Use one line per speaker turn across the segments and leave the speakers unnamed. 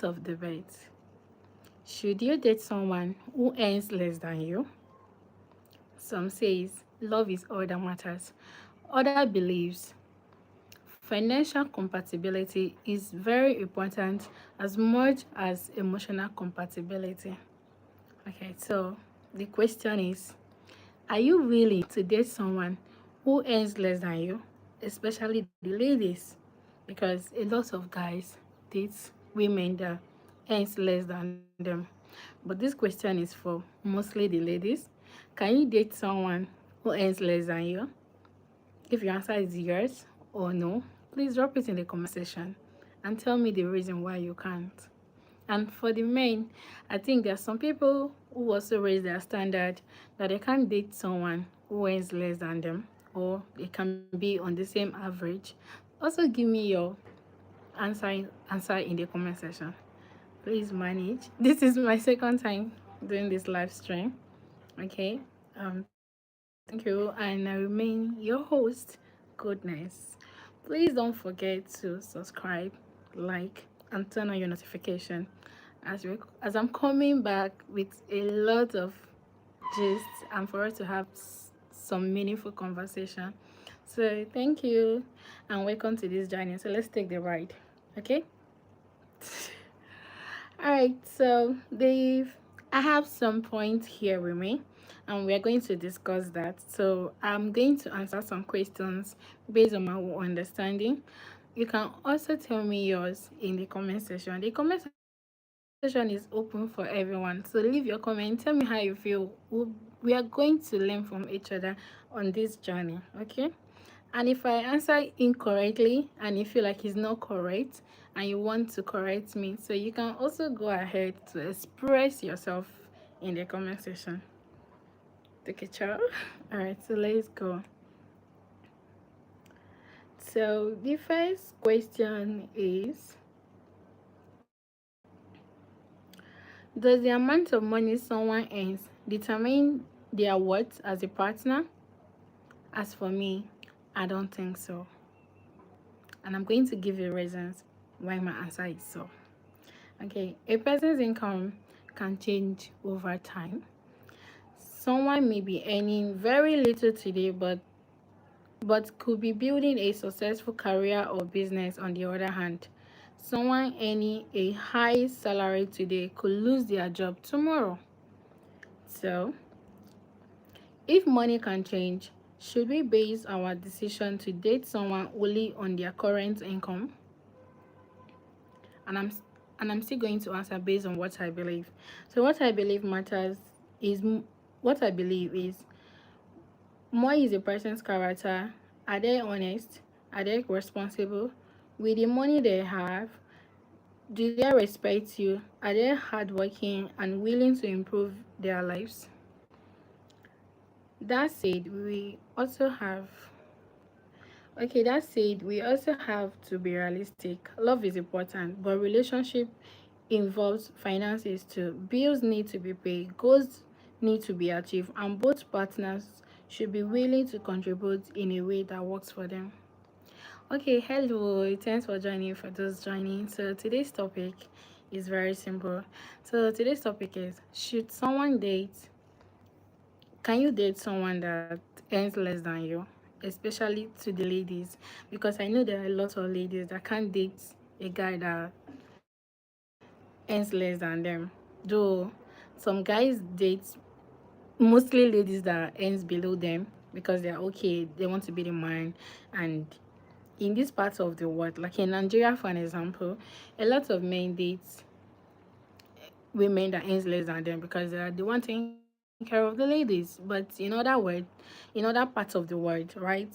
of debate. Should you date someone who earns less than you? Some says love is all that matters. Other believes financial compatibility is very important as much as emotional compatibility. Okay, so the question is, are you willing to date someone who earns less than you, especially the ladies? Because a lot of guys date women that earns less than them. But this question is for mostly the ladies. Can you date someone who earns less than you? If your answer is yes or no, please drop it in the comment section and tell me the reason why you can't. And for the men, I think there are some people who also raise their standard that they can't date someone who earns less than them, or they can be on the same average. Also give me your answer in the comment section. Please manage. This is my second time doing this live stream. Okay. Thank you. And I remain your host, Goodness. Please don't forget to subscribe, like, and turn on your notification as I'm coming back with a lot of gist and for us to have some meaningful conversation. So thank you and welcome to this journey. So let's take the ride. Okay. All right, so Dave, I have some points here with me, and we're going to discuss that. So I'm going to answer some questions based on my own understanding. You can also tell me yours in the comment section. The comment section is open for everyone, so leave your comment. Tell me how you feel. We are going to learn from each other on this journey, okay? And if I answer incorrectly and you feel like it's not correct and you want to correct me, so you can also go ahead to express yourself in the comment section. Take a child. All right, so let's go. So the first question is, does the amount of money someone earns determine their worth as a partner? As for me, I don't think so. And I'm going to give you reasons why my answer is so. Okay, a person's income can change over time. Someone may be earning very little today, but could be building a successful career or business. On the other hand, someone earning a high salary today could lose their job tomorrow. So, if money can change, should we base our decision to date someone only on their current income? And I'm still going to answer based on what I believe. So what I believe matters is what I believe is more is a person's character. Are they honest? Are they responsible? With the money they have, do they respect you? Are they hardworking and willing to improve their lives? That said, we also have to be realistic. Love is important, but relationship involves finances too. Bills need to be paid, goals need to be achieved, and both partners should be willing to contribute in a way that works for them. Okay, hello, thanks for joining for those joining. So today's topic is very simple. So today's topic is, can you date someone that earns less than you? Especially to the ladies, because I know there are a lot of ladies that can't date a guy that earns less than them. Though some guys date mostly ladies that earns below them because they're okay, they want to be the man. And in this part of the world, like in Nigeria for an example, a lot of men date women that earns less than them because they are the one taking care of the ladies. But in other parts of the world, right?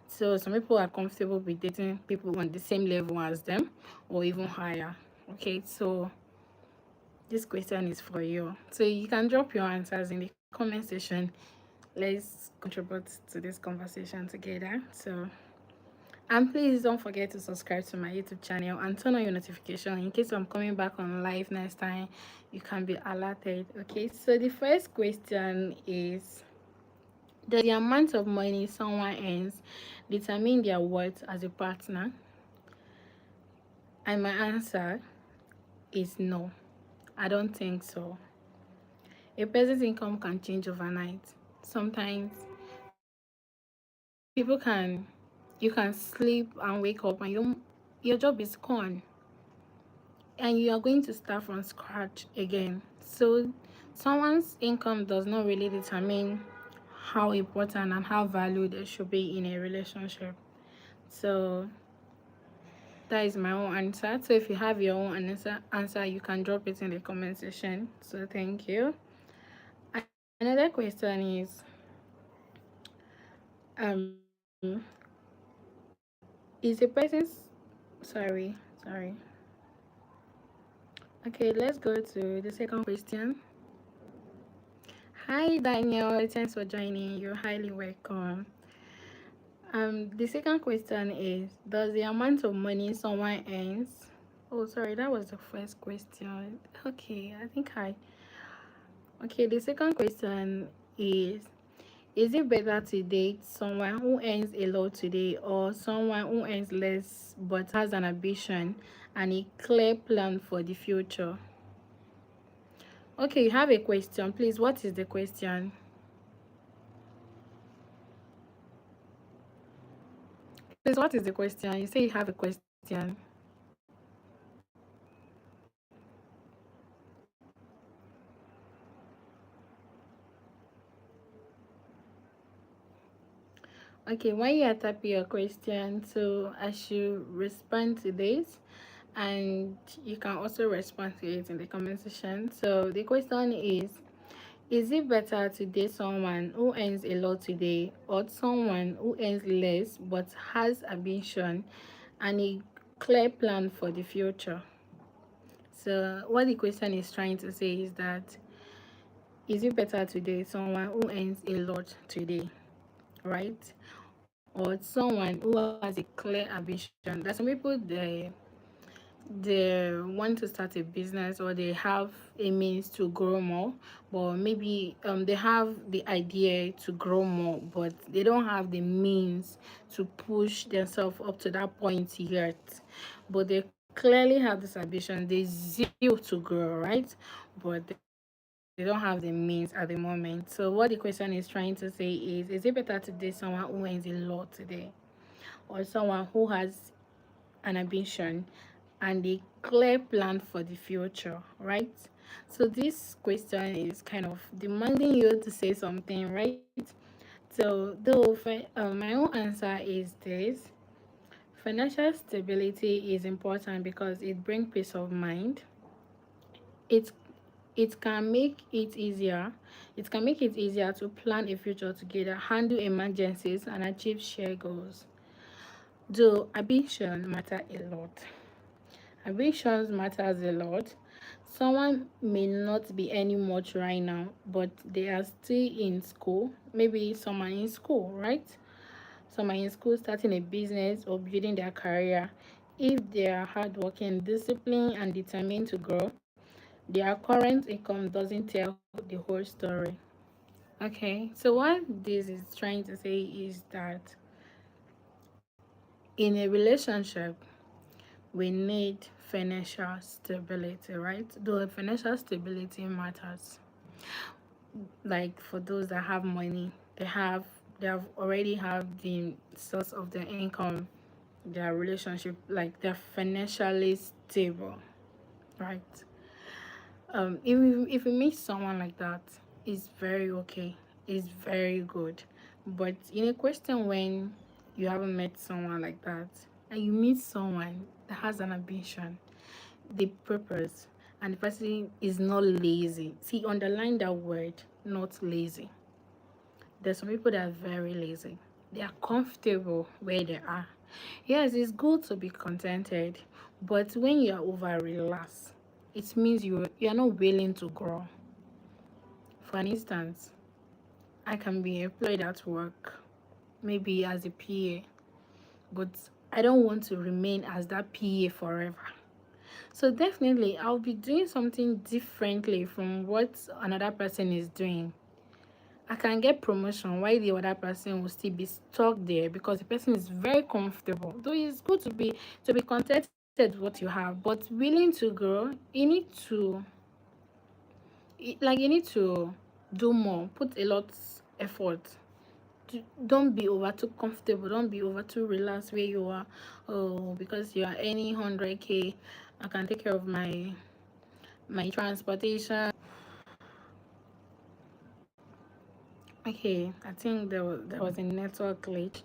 So some people are comfortable with dating people on the same level as them or even higher. Okay, so this question is for you. So you can drop your answers in the comment section. Let's contribute to this conversation together. So, and please don't forget to subscribe to my YouTube channel and turn on your notification in case I'm coming back on live next time. You can be alerted. Okay, so the first question is, does the amount of money someone earns determine their worth as a partner? And my answer is no. I don't think so. A person's income can change overnight. Sometimes people can, you can sleep and wake up and your job is gone and you are going to start from scratch again. So someone's income does not really determine how important and how valued it should be in a relationship. So that is my own answer. So if you have your own answer, you can drop it in the comment section. So thank you. Another question is, um, is a person's, sorry, sorry. Okay, let's go to the second question. Hi Daniel, thanks for joining. You're highly welcome. The second question is, does the amount of money someone earns, oh sorry, that was the first question. Okay, I think I okay, the second question is it better to date someone who earns a lot today or someone who earns less but has an ambition and a clear plan for the future? Okay, you have a question. Please, what is the question? Please, what is the question? You say you have a question. Okay, when you are typing your question, so I should respond to this, and you can also respond to it in the comment section. So the question is it better to date someone who earns a lot today or someone who earns less but has ambition and a clear plan for the future? So what the question is trying to say is that, is it better to date someone who earns a lot today, right? Or someone who has a clear ambition. There's some people, they want to start a business or they have a means to grow more, but maybe they have the idea to grow more but they don't have the means to push themselves up to that point yet, but they clearly have this ambition, they zeal to grow, right? But they don't have the means at the moment. So what the question is trying to say is it better to date someone who earns a lot today or someone who has an ambition and a clear plan for the future, right? So this question is kind of demanding you to say something, right? So though my own answer is this: financial stability is important because it brings peace of mind. It it can make it easier. It can make it easier to plan a future together, handle emergencies, and achieve shared goals. Though ambition matter a lot. Ambitions matters a lot. Someone may not be any much right now, but they are still in school. Maybe some are in school, right? Some are in school starting a business or building their career. If they are hardworking, disciplined, and determined to grow, their current income doesn't tell the whole story. Okay, so what this is trying to say is that in a relationship, we need financial stability, right? Though financial stability matters. Like for those that have money, they have already have the source of their income, their relationship, like they're financially stable, right? If we meet someone like that, it's very okay. It's very good. But in a question when you haven't met someone like that and you meet someone that has an ambition, the purpose, and the person is not lazy. See, underline that word, not lazy. There's some people that are very lazy. They are comfortable where they are. Yes, it's good to be contented, but when you are over relaxed, it means you're not willing to grow. For an instance, I can be employed at work, maybe as a PA, but I don't want to remain as that PA forever. So definitely I'll be doing something differently from what another person is doing. I can get promotion while the other person will still be stuck there because the person is very comfortable. Though it's good to be contented what you have, but willing to grow. You need to, you need to do more, put a lot effort. Don't be over too comfortable, don't be over too relaxed where you are. Oh, because you are earning 100K, I can take care of my transportation. Okay, I think there was a network glitch.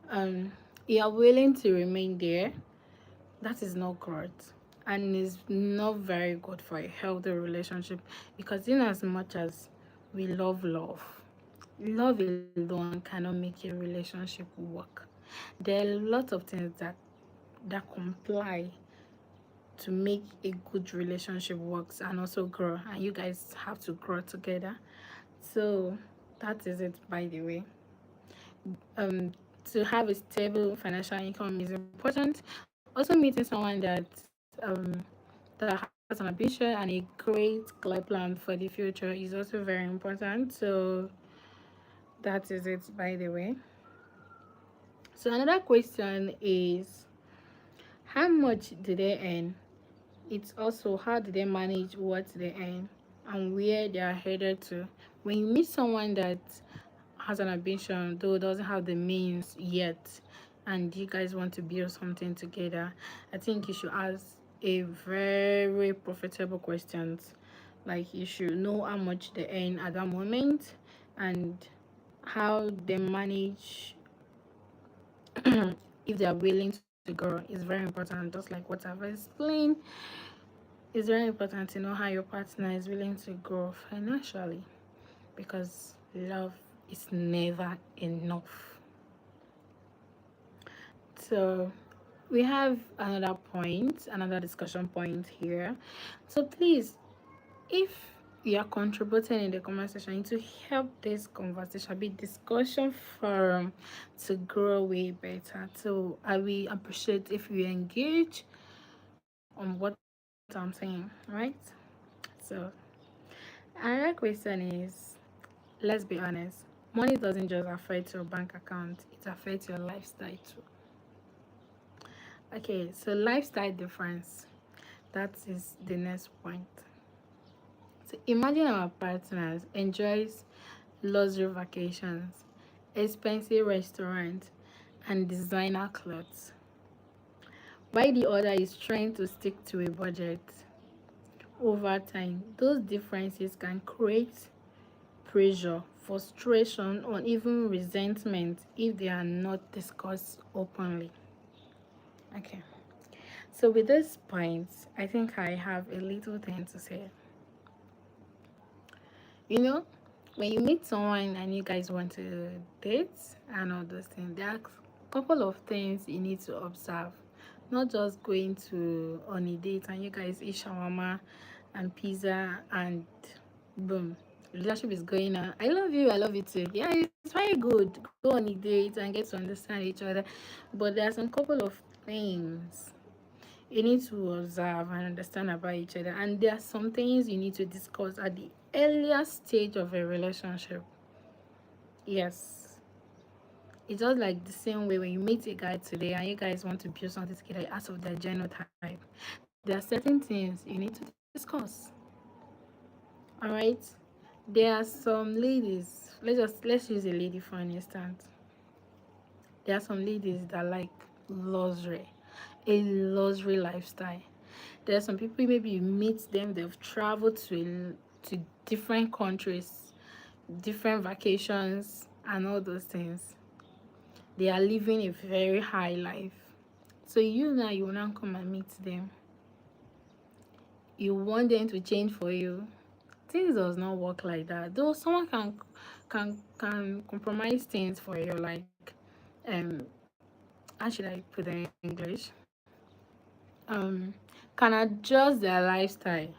um you are willing to remain there. That is not growth, and is not very good for a healthy relationship, because in as much as we love alone cannot make a relationship work. There are lots of things that comply to make a good relationship works and also grow, and you guys have to grow together. So that is it, by the way. um to have a stable financial income is important. Also, meeting someone um that has an ambition and a great clear plan for the future is also very important. So that is it, by the way. So another question is, how much do they earn? It's also, how do they manage what they earn and where they are headed to. When you meet someone that has an ambition, though doesn't have the means yet, and you guys want to build something together, I think you should ask a very profitable questions. Like, you should know how much they earn at that moment, and how they manage if they are willing to grow is very important. Just like what I've explained, it's very important to know how your partner is willing to grow financially, because love is never enough. So we have another discussion point here. So please, if you are contributing in the comment section to help this conversation be discussion forum to grow way better. So I will appreciate if you engage on what I'm saying, right? So another question is, let's be honest, money doesn't just affect your bank account, it affects your lifestyle too. Okay, so lifestyle difference, that is the next point. So imagine our partners enjoys luxury vacations, expensive restaurants, and designer clothes, while the other is trying to stick to a budget. Over time, those differences can create pressure, frustration, or even resentment if they are not discussed openly. Okay, so with this point, I think I have a little thing to say. You know, when you meet someone and you guys want to date and all those things, there are a couple of things you need to observe. Not just going to on a date and you guys eat shawarma and pizza and boom, relationship is going on. I love you too. Yeah, it's very good. Go on a date and get to understand each other. But there are some couple of things you need to observe and understand about each other, and there are some things you need to discuss at the earlier stage of a relationship. Yes, it's just like the same way when you meet a guy today and you guys want to build something together out of their genotype. There are certain things you need to discuss. All right, there are some ladies, let's use a lady for an instance. There are some ladies that like luxury, a luxury lifestyle. There are some people, maybe you meet them, they've traveled to different countries, different vacations, and all those things. They are living a very high life. So you will now come and meet them. You want them to change for you. Things does not work like that. Though someone can compromise things for you, like um how should I put it in English? Um can adjust their lifestyle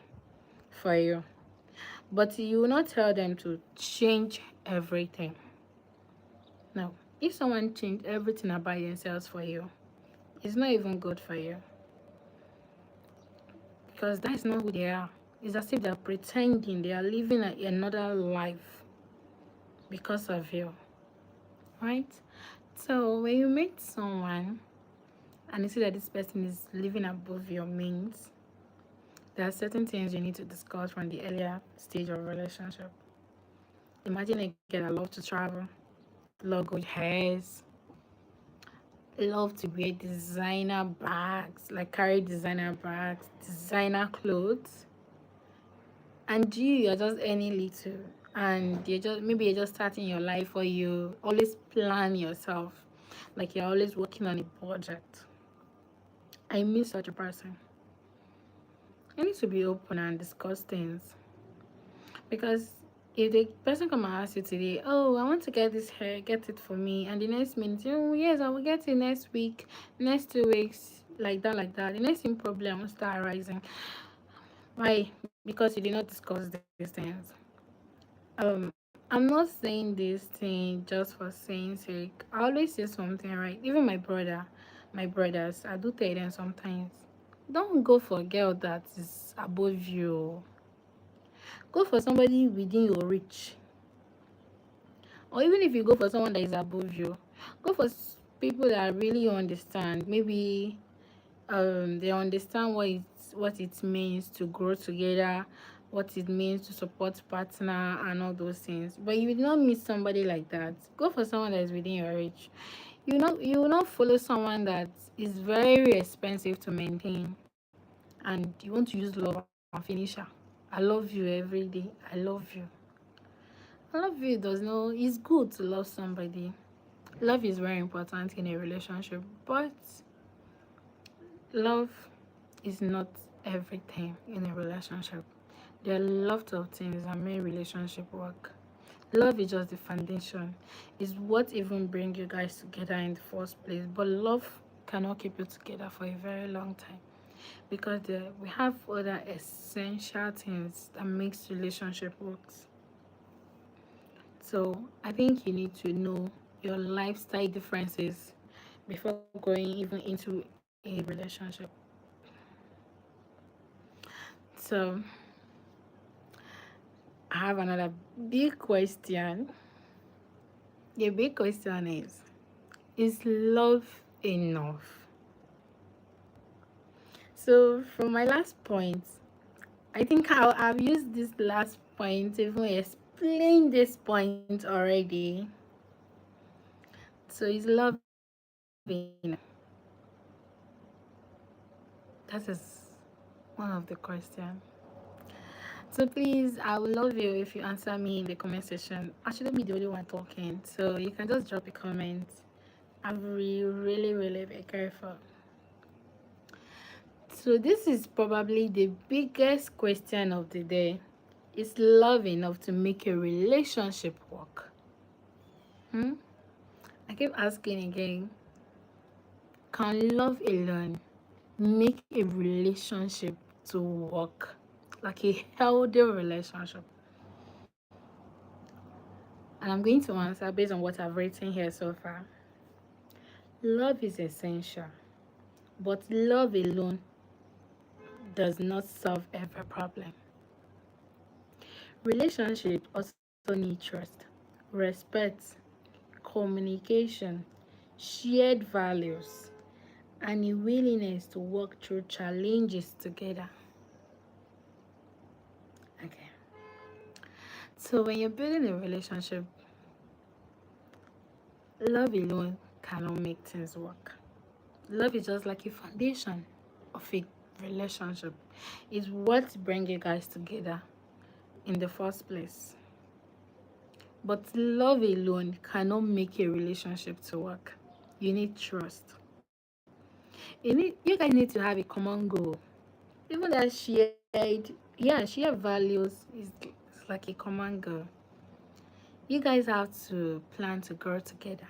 for you. But you will not tell them to change everything. Now, if someone changed everything about themselves for you, it's not even good for you, because that is not who they are. It's as if they're pretending they are living another life because of you, right? So when you meet someone, and you see that this person is living above your means, there are certain things you need to discuss from the earlier stage of relationship. Imagine a girl that love to travel, love good hairs, love to wear designer bags, like carry designer bags, designer clothes, and you're just earning little, and you're just starting your life, or you always plan yourself, like you're always working on a budget. I miss such a person. I need to be open and discuss things, because if the person come and ask you today, oh, I want to get this hair, get it for me, and the next minute, oh yes, I will get it next week, next 2 weeks, like that, the next thing problem will start arising. Why? Because you did not discuss these things. I'm not saying this thing just for saying sake. I always say something, right? Even my brothers, I do tell them sometimes, don't go for a girl that is above you. Go for somebody within your reach. Or even if you go for someone that is above you, go for people that really understand. Maybe they understand what it means to grow together, what it means to support partner and all those things. But you will not meet somebody like that. Go for someone that is within your reach. You will not follow someone that is very expensive to maintain, and you want to use love and finish her. I love you every day. I love you. I love you does not, it's good to love somebody. Love is very important in a relationship, but love is not everything in a relationship. There are lots of things that make relationship work. Love is just the foundation. Is what even bring you guys together in the first place. But love cannot keep you together for a very long time, because we have other essential things that makes relationship works. So I think you need to know your lifestyle differences before going even into a relationship. So I have another big question. The big question is love enough? So from my last point, I think I've used this last point to even explain this point already. So is love enough? That is one of the questions. So please, I would love you if you answer me in the comment section. I shouldn't be the only one talking, so you can just drop a comment. I'm really be careful. So this is probably the biggest question of the day. Is love enough to make a relationship work? I keep asking again. Can love alone make a relationship to work? Like a healthy relationship? And I'm going to answer based on what I've written here so far. Love is essential, but love alone does not solve every problem. Relationships also need trust, respect, communication, shared values, and a willingness to work through challenges together. Okay. So when you're building a relationship, love alone cannot make things work. Love is just like a foundation of a relationship. It's what brings you guys together in the first place. But love alone cannot make a relationship to work. You need trust. You guys need to have a common goal. Even that shared values is like a common goal. You guys have to plan to grow together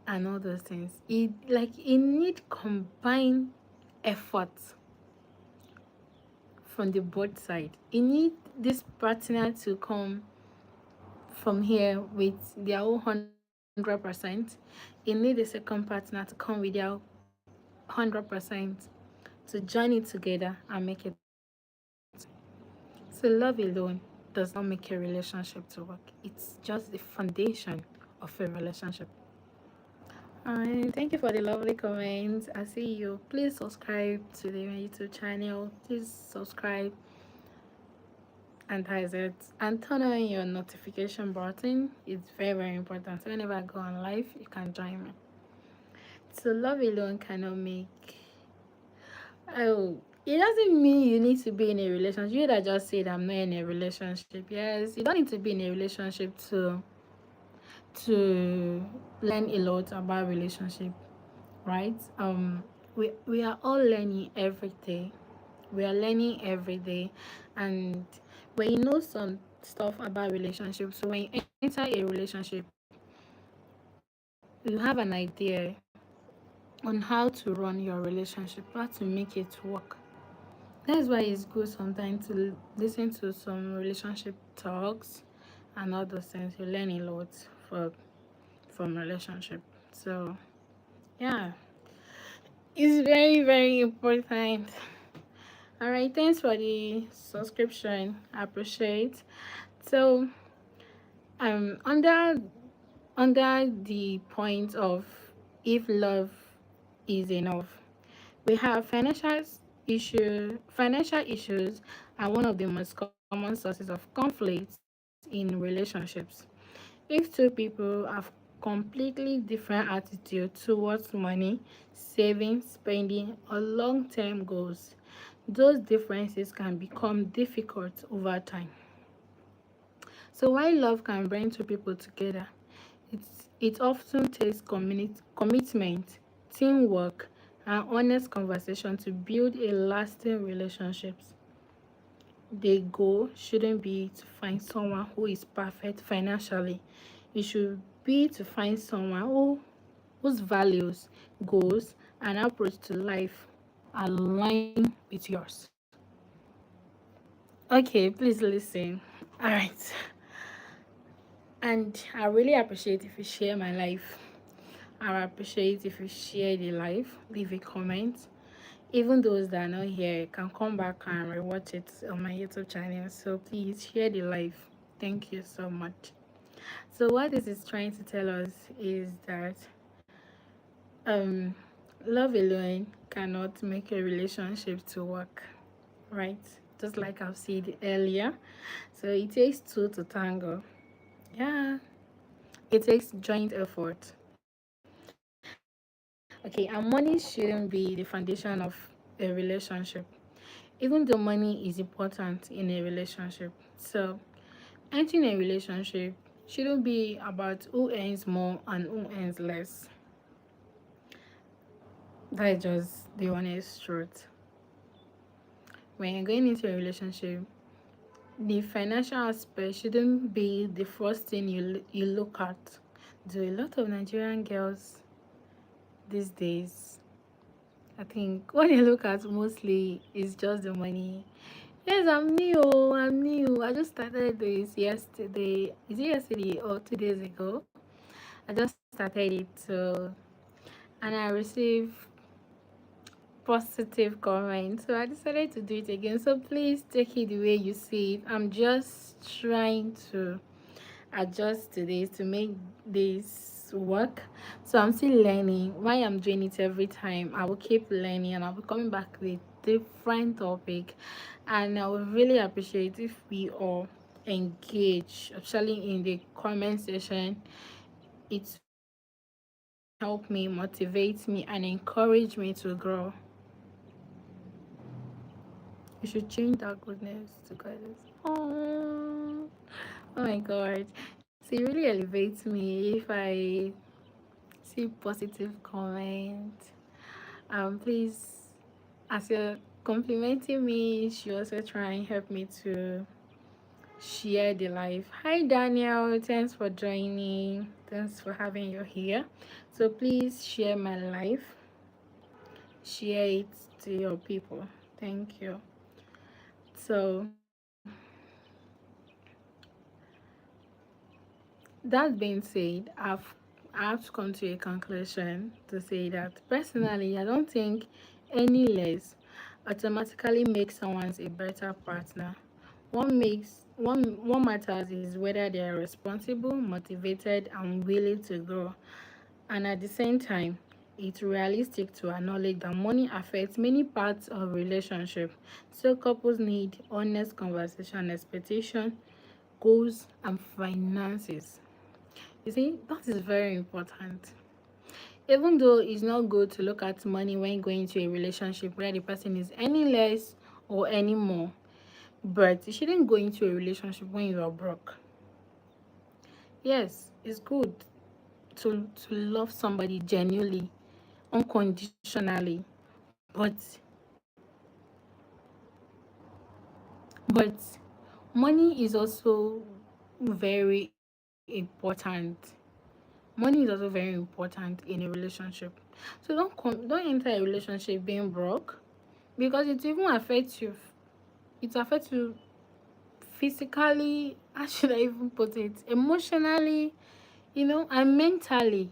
and all those things. It need combined effort from the both side. You need this partner to come from here with their own 100%. You need the second partner to come with their 100% to join it together and make it. So love alone does not make a relationship to work. It's just the foundation of a relationship. Thank you for the lovely comments. I see you. Please subscribe to the YouTube channel. Please subscribe and type it and turn on your notification button. It's very, very important. So whenever I go on live, you can join me. So love alone cannot make. Oh, it doesn't mean you need to be in a relationship. You that just said I'm not in a relationship. Yes, you don't need to be in a relationship to learn a lot about relationship, right? We are all learning every day. We are learning every day, and when you know some stuff about relationships, so when you enter a relationship, you have an idea on how to run your relationship, how to make it work. That's why it's good sometimes to listen to some relationship talks and all those things. You learn a lot for from relationship. So yeah, it's very, very important. All right, thanks for the subscription. I appreciate. So under the point of if love is enough, we have financial issues are one of the most common sources of conflict in relationships. If two people have completely different attitude towards money, saving, spending, or long-term goals, those differences can become difficult over time. So while love can bring two people together, it often takes commitment, teamwork, and honest conversation to build a lasting relationships. The goal shouldn't be to find someone who is perfect financially. It should be to find someone whose values, goals, and approach to life align with yours. Okay, please listen. All right. And I really appreciate if you share my life. I appreciate if you share the live, leave a comment. Even those that are not here can come back and rewatch it on my YouTube channel. So please share the live. Thank you so much. So what this is trying to tell us is that um love alone cannot make a relationship to work, right? Just like I've said earlier. So it takes two to tango. Yeah. It takes joint effort. Okay, and money shouldn't be the foundation of a relationship, even though money is important in a relationship. So, entering a relationship shouldn't be about who earns more and who earns less. That is just the honest truth. When you're going into a relationship, the financial aspect shouldn't be the first thing you look at. Do a lot of Nigerian girls these days, I think what they look at mostly is just the money. Yes, I'm new. I'm new. I just started this yesterday. Is it yesterday or 2 days ago? I just started it. So, and I received positive comments. So I decided to do it again. So please take it the way you see it. I'm just trying to adjust to this to make this work. So I'm still learning. Why I'm doing it every time, I will keep learning and I'll be coming back with different topic. And I would really appreciate if we all engage, especially in the comment section. It help me, motivate me, and encourage me to grow. You should change that goodness to kindness. Oh my god. So it really elevates me if I see positive comment. Please, as you're complimenting me, you should also try and help me to share the live. Hi Daniel, thanks for joining. Thanks for having you here. So please share my live. Share it to your people. Thank you. So that being said, I have to come to a conclusion to say that personally, I don't think any less automatically makes someone a better partner. What matters is whether they are responsible, motivated, and willing to grow. And at the same time, it's realistic to acknowledge that money affects many parts of relationship. So couples need honest conversation, expectation, goals, and finances. You see, that is very important. Even though it's not good to look at money when going to a relationship where the person is any less or any more, but you shouldn't go into a relationship when you are broke. Yes, it's good to love somebody genuinely, unconditionally, but but money is also very important. Money is also very important in a relationship. So don't enter a relationship being broke, because it even affects you. It affects you physically, how should I even put it, emotionally, and mentally.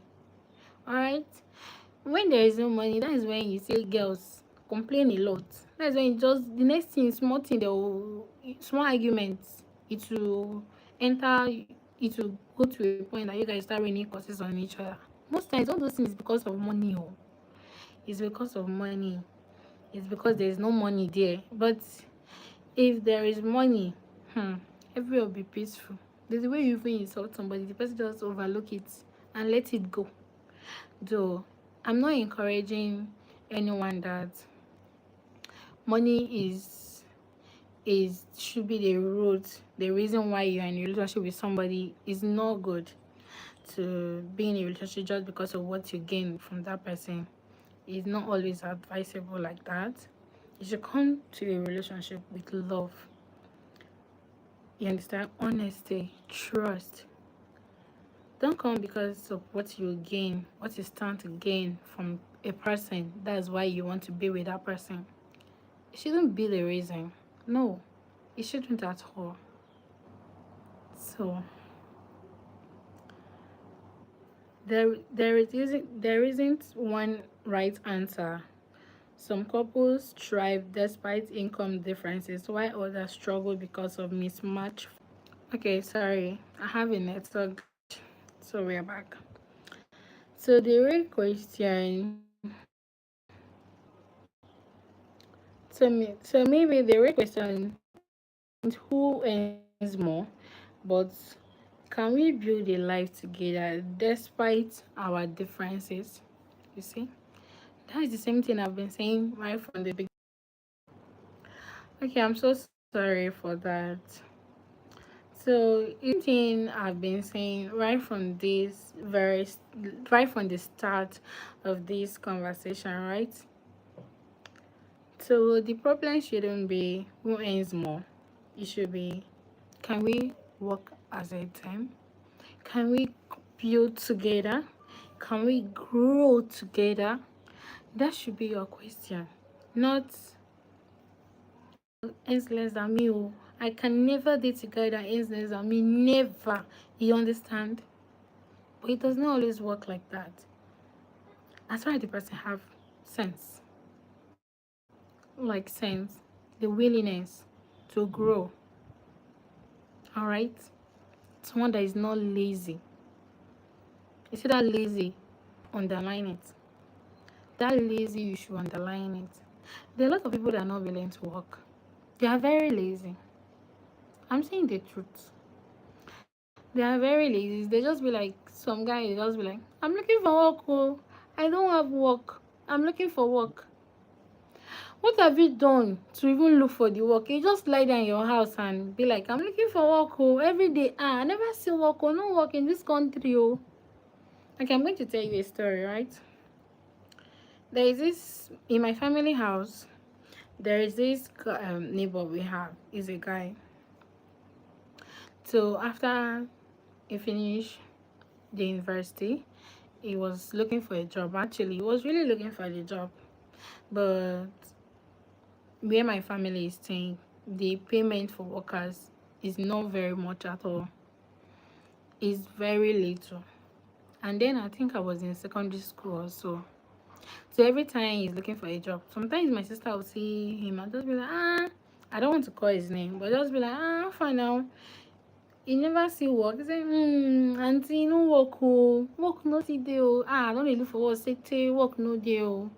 All right. When there is no money, that is when you see girls complain a lot. That's when it just the next thing, small thing, small arguments, it will enter, it will go to a point that you guys start raining curses on each other. Most times, all those things is because of money. Oh, it's because of money. It's because there is no money there. But if there is money, everywhere will be peaceful. There's a way you even insult somebody, the person just overlook it and let it go. Though I'm not encouraging anyone that money is should be the root, the reason why you're in a relationship with somebody is not good. To be in a relationship just because of what you gain from that person is not always advisable like that. You should come to a relationship with love. You understand? Honesty, trust. Don't come because of what you gain, what you stand to gain from a person. That's why you want to be with that person. It shouldn't be the reason. No, it shouldn't at all. So there isn't one right answer. Some couples thrive despite income differences, while others struggle because of mismatch. Okay, sorry, I have a network, so we're back. So the real question, so maybe the real question is who earns more, but can we build a life together despite our differences? You see, that is the same thing I've been saying right from the beginning. Okay, I'm so sorry for that. So, one thing I've been saying right from the start of this conversation, right? So the problem shouldn't be who earns more. It should be, can we work as a team? Can we build together? Can we grow together? That should be your question. Not earns less than me. Oh, I can never date a guy that earns less than me. Never. You understand? But it does not always work like that. As far as the person have sense, like sense, the willingness to grow. All right, someone that is not lazy. You see that lazy, underline it. That lazy, you should underline it. There are a lot of people that are not willing to work. They are very lazy. I'm saying the truth. They are very lazy. They just be like, some guy, they just be like, I'm looking for work. Oh, I don't have work. I'm looking for work. What have you done to even look for the work? You just lie down in your house and be like, I'm looking for work oh, every day. I never see work oh, no work in this country oh. Okay, I'm going to tell you a story, right? There is this, in my family house, there is this neighbor we have. He's a guy. So after he finished the university, he was looking for a job. Actually, he was really looking for the job. But where my family is staying, the payment for workers is not very much at all. It's very little. And then I think I was in secondary school also. So every time he's looking for a job, sometimes my sister will see him and just be like, I don't want to call his name, but just be like, fine now. he never see work. He say, aunty, no work oh, work no dey dey oh. I don dey look for work, say work no dey oh.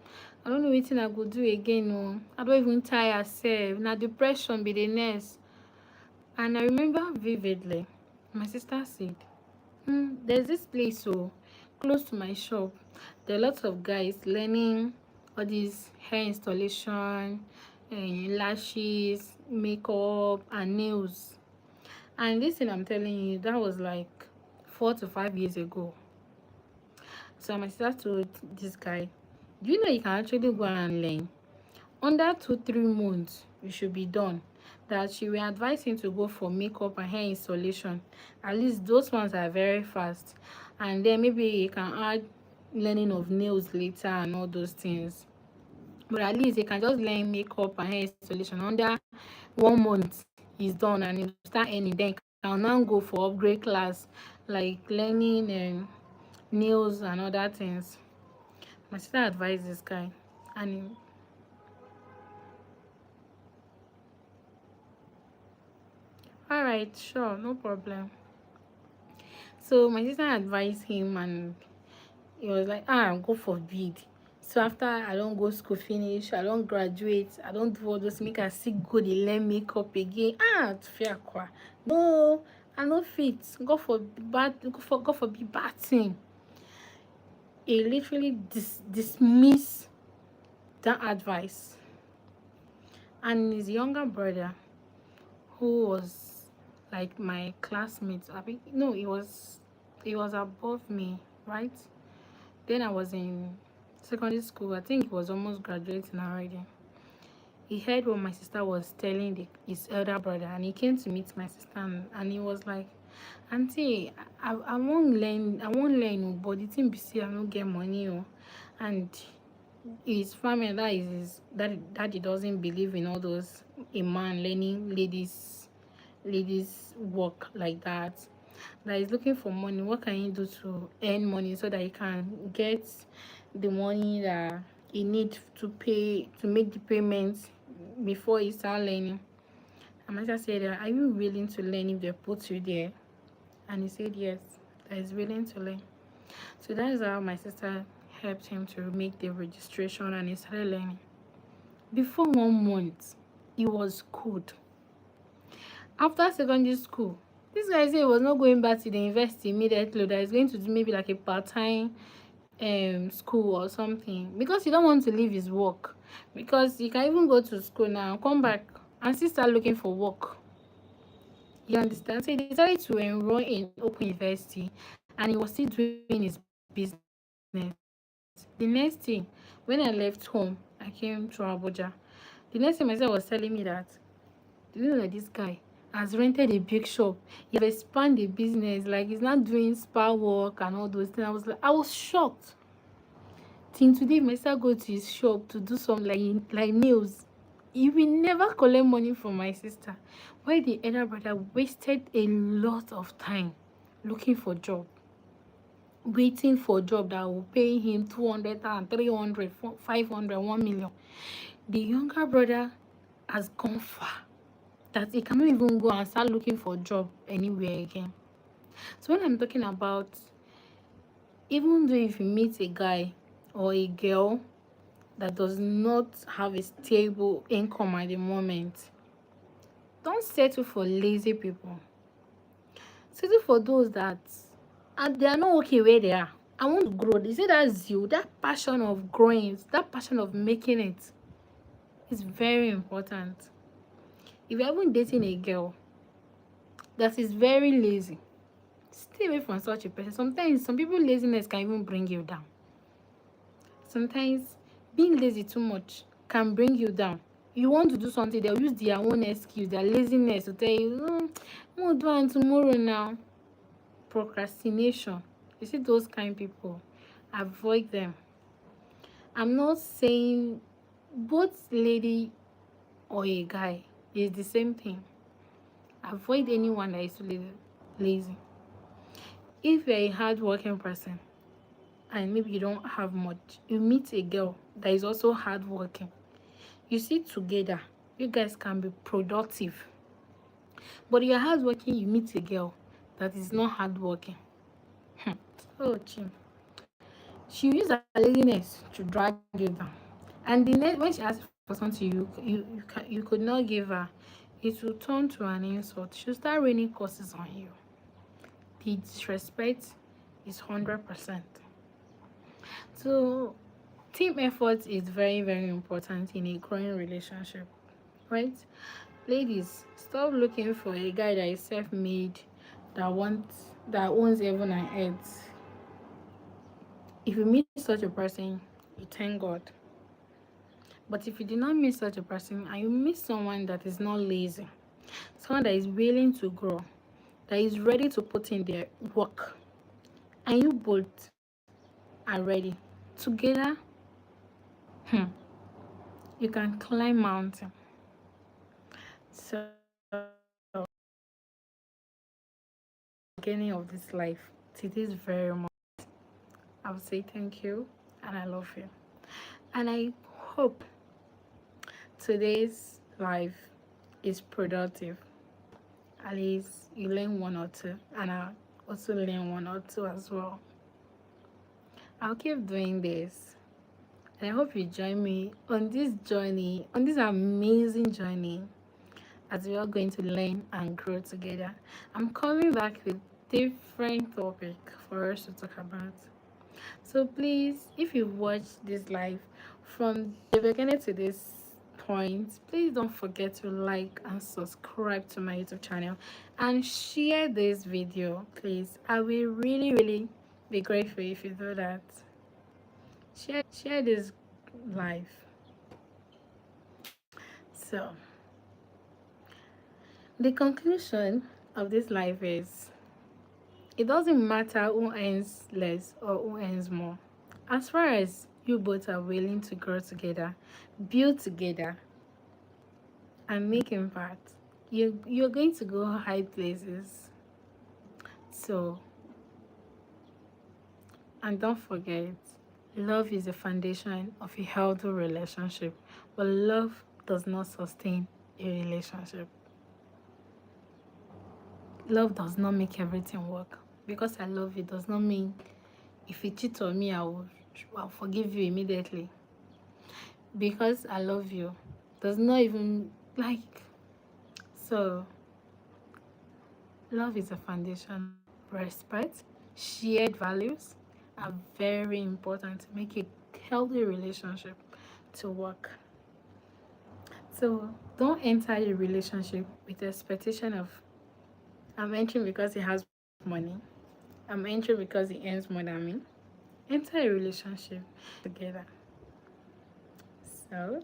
I don't know wetin I go do again oh. I don't even tire sef. Na depression be the next. And I remember vividly, my sister said, there's this place close to my shop. There are lots of guys learning all these hair installation, lashes, makeup, and nails. And this thing I'm telling you, that was like 4 to 5 years ago. So my sister told this guy, do you know you can actually go and learn? Under 2-3 months, you should be done. That she will advise him to go for makeup and hair installation. At least those ones are very fast. And then maybe you can add learning of nails later and all those things. But at least you can just learn makeup and hair installation. Under 1 month, he's done and he'll start earning. Then can now go for upgrade class, like learning nails and other things. My sister advised this guy, and all right, sure, no problem. So my sister advised him, and he was like, go for bid. So after I don't go school finish, I don't graduate, I don't do all those, make I still go dey learn makeup again. No, I no fit. Go for be bad thing. He literally dismissed that advice. And his younger brother, who was like my classmate, he was above me, right? Then I was in secondary school. I think he was almost graduating already. He heard what my sister was telling his elder brother, and he came to meet my sister, and he was like, auntie, I won't learn, but the thing be say I don't get money and his family, that is his daddy doesn't believe in all those a man learning ladies work like that. That he's looking for money. What can he do to earn money so that he can get the money that he needs to make the payments before he start learning? And my sister said, are you willing to learn if they put you there? And he said yes, that he's willing to learn. So that is how my sister helped him to make the registration, and he started learning. Before 1 month, he was good. After secondary school, this guy said he was not going back to the university immediately, that he's going to do maybe like a part-time school or something, because he don't want to leave his work, because he can even go to school now, come back and still start looking for work. You understand? So he decided to enroll in Open University, and he was still doing his business. The next thing, when I left home, I came to Abuja. The next thing my sister was telling me that, do you know that this guy has rented a big shop? He has expanded the business, like he's not doing spa work and all those things. I was shocked. Till today, my sister go to his shop to do some like nails. He will never collect money from my sister. Why the elder brother wasted a lot of time looking for job, waiting for a job that will pay him 200 and 300, 500, 1 million. The younger brother has gone far that he cannot even go and start looking for a job anywhere again. So when I'm talking about, even though if you meet a guy or a girl that does not have a stable income at the moment, don't settle for lazy people. Settle for those that they are not okay where they are. I want to grow. They say that zeal, that passion of growing, that passion of making it is very important. If you're even dating a girl that is very lazy, stay away from such a person. Sometimes some people laziness can even bring you down. Sometimes being lazy too much can bring you down. You want to do something, they'll use their own excuse, their laziness to tell you, we'll do it tomorrow now. Procrastination. You see those kind of people, avoid them. I'm not saying both lady or a guy is the same thing. Avoid anyone that is lazy. If you're a hardworking person and maybe you don't have much, you meet a girl that is also hardworking, you sit together, you guys can be productive. But you're hardworking, you meet a girl that is not hardworking. Oh, Chim. She used her laziness to drag you down. And the next when she asks for something you could not give her, it will turn to an insult. She'll start raining curses on you. The disrespect is 100%. So team effort is very, very important in a growing relationship, right? Ladies, stop looking for a guy that is self-made, that owns heaven and earth. If you meet such a person, you thank God. But if you did not meet such a person and you meet someone that is not lazy, someone that is willing to grow, that is ready to put in their work, and you both are ready together, hmm, you can climb mountain. So beginning of this life, it is very much. I would say thank you and I love you. And I hope today's life is productive. At least you learn one or two, and I also learn one or two as well. I'll keep doing this. And I hope you join me on this journey, on this amazing journey, as we are going to learn and grow together. I'm coming back with different topic for us to talk about. So please, if you watch this live from the beginning to this point, please don't forget to like and subscribe to my YouTube channel and share this video, please. I will really, really be grateful if you do that. Share this live. So the conclusion of this life is it doesn't matter who earns less or who earns more. As far as you both are willing to grow together, build together, and make impact, you're going to go high places. So, and don't forget, love is the foundation of a healthy relationship, but love does not sustain a relationship. Love does not make everything work. Because I love you does not mean if you cheat on me, I'll forgive you immediately. Because I love you does not even like. So love is a foundation. Respect, shared values are very important to make a healthy relationship to work. So don't enter a relationship with the expectation of I'm entering because he has money. I'm entering because he earns more than me. Enter a relationship together. So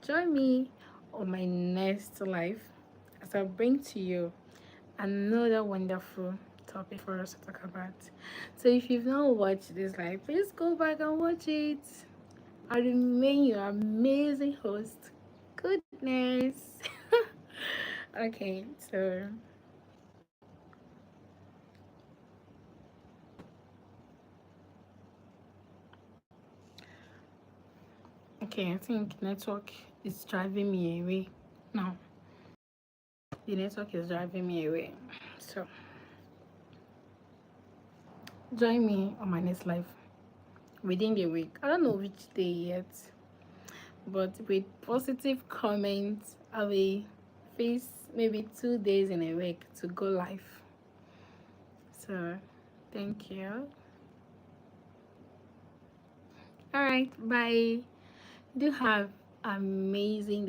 join me on my next life as I bring to you another wonderful topic for us to talk about. So if you've not watched this live, please go back and watch it. I remain your amazing host. Goodness. Okay, so okay, I think network is driving me away. Now the network is driving me away. So join me on my next live within the week. I don't know which day yet, but with positive comments, I will face maybe 2 days in a week to go live. So, thank you. All right, bye. Do have amazing